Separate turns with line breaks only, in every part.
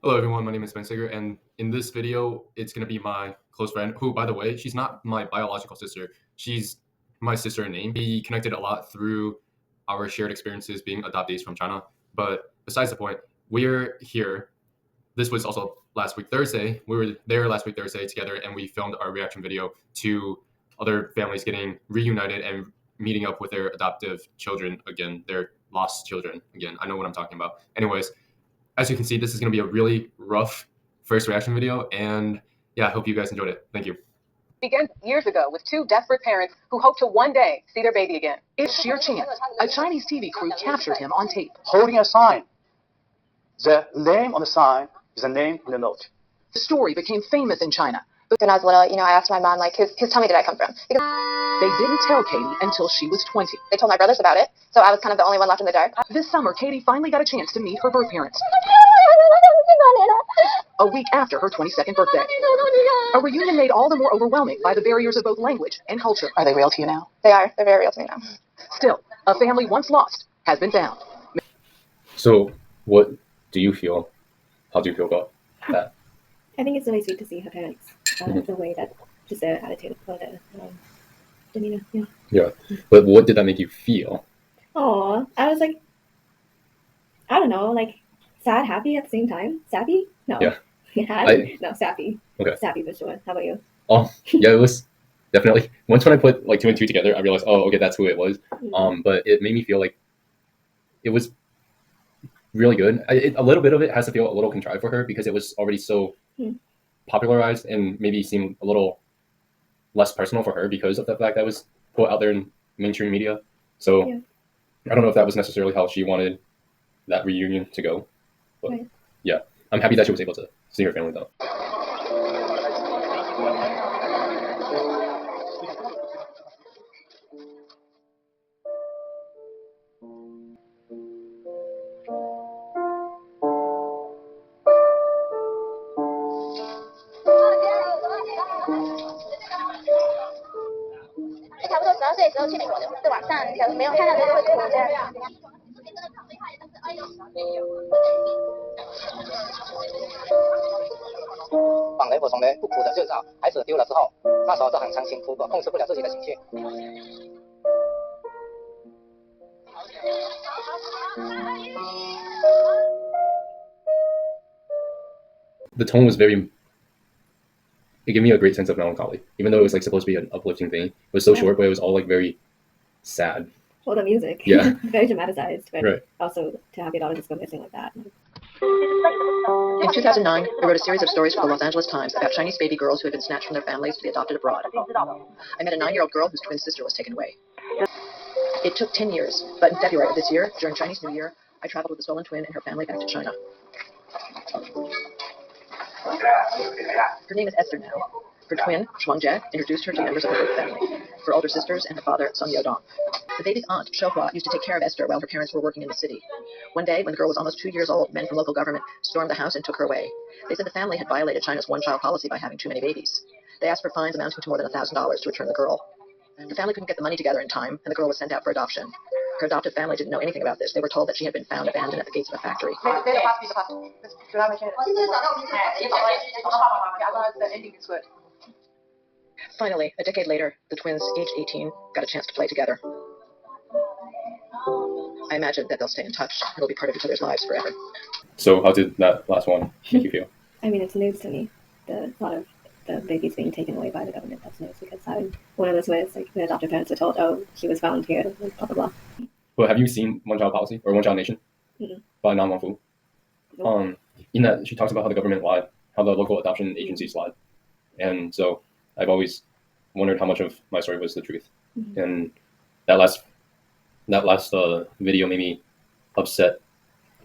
Hello everyone, my name is Spencer, and in this video, it's going to be my close friend, who, by the way, she's not my biological sister. She's my sister in name. We connected a lot through our shared experiences being adoptees from China. But besides the point, we're here. This was also last week Thursday. We were there last week Thursday together, and we filmed our reaction video to other families getting reunited and meeting up with their adoptive children again, their lost children again. I know what I'm talking about. Anyways, as you can see, this is going to be a really rough first reaction video, and yeah, I hope you guys enjoyed it. Thank you.
Began years ago with two desperate parents who hope to one day see their baby again. It's sheer chance. A Chinese TV crew captured him on tape.
Holding a sign. The name on the sign is the name in the note.
The story became famous in China.
When I was little, I asked my mom, whose tummy did I come from? Because
they didn't tell Katie until she was 20.
They told my brothers about it, so I was kind of the only one left in the dark.
This summer, Katie finally got a chance to meet her birth parents. A week after her 22nd birthday. A reunion made all the more overwhelming by the barriers of both language and culture.
Are they real to you now?
They are. They're very real to me now.
Still, a family once lost has been found.
So, what do you feel? How do you feel about that?
I think it's really sweet to see her parents, the way that just their attitude for the demeanor. Yeah.
Yeah, but what did that make you feel?
Oh, I was like, I don't know, like sad, happy at the same time. Sappy? No.
Yeah.
No, sappy.
Okay.
Sappy for sure. How about you?
Oh, yeah, it was definitely. Once when I put like two and two together, I realized, oh, okay, that's who it was. But it made me feel like it was really good. A little bit of it has to feel a little contrived for her because it was already so popularized and maybe seemed a little less personal for her because of the fact that it was put out there in mainstream media. So
Yeah.
I don't know if that was necessarily how she wanted that reunion to go. But
Right.
yeah, I'm happy that she was able to see her family though.
绑雷火从雷不苦的日照，孩子丢了之后，那时候就很伤心，哭过，控制不了自己的情绪。
The tone was it gave me a great sense of melancholy, even though it was like supposed to be an uplifting thing. It was so short, but it was all like very sad.
Well, the music.
Yeah.
Very dramatized, but
Right.
also to have your daughter just go missing like that.
In 2009, I wrote a series of stories for the Los Angeles Times about Chinese baby girls who had been snatched from their families to be adopted abroad. I met a 9-year-old girl whose twin sister was taken away. It took 10 years, but in February of this year, during Chinese New Year, I traveled with the stolen twin and her family back to China. Her name is Esther now. Her twin, Shuangjie, introduced her to members of her birth family, her older sisters and her father, Song Yodong. The baby's aunt, Shohua, used to take care of Esther while her parents were working in the city. One day, when the girl was almost 2 years old, men from local government stormed the house and took her away. They said the family had violated China's one-child policy by having too many babies. They asked for fines amounting to more than $1,000 to return the girl. The family couldn't get the money together in time, and the girl was sent out for adoption. Her adoptive family didn't know anything about this. They were told that she had been found abandoned at the gates of a factory. Finally, a decade later, the twins, aged 18, got a chance to play together. I imagine that they'll stay in touch and will be part of each other's lives forever.
So how did that last one make you feel?
I mean, it's news to me. The thought of the babies being taken away by the government, that's news, because I'm one of those ways, like, the adoptive parents were told, oh, she was found here, and blah, blah, blah.
But have you seen One Child Policy or One Child Nation by Nan Wangfu?
Nope.
In that, she talks about how the government lied, how the local adoption agencies lied. And so I've always wondered how much of my story was the truth. And that last video made me upset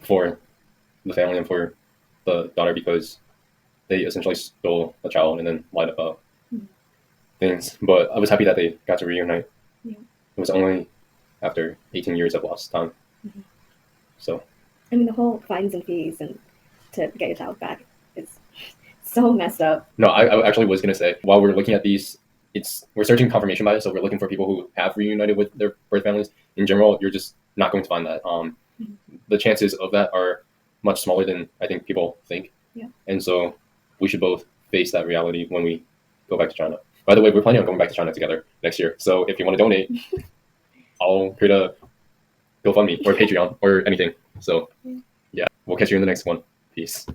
for the family and for the daughter because they essentially stole a child and then lied about things. But I was happy that they got to reunite.
Yeah.
It was only after 18 years of lost time. So
I mean, the whole fines and fees and to get your child back is so messed up.
no, I actually was going to say, while we're looking at these, we're searching confirmation bias, so we're looking for people who have reunited with their birth families. In general, you're just not going to find that. The chances of that are much smaller than I think people think.
Yeah.
And so we should both face that reality when we go back to China. By the way, we're planning on going back to China together next year. So if you want to donate, I'll create a GoFundMe or Patreon or anything. So yeah, we'll catch you in the next one. Peace.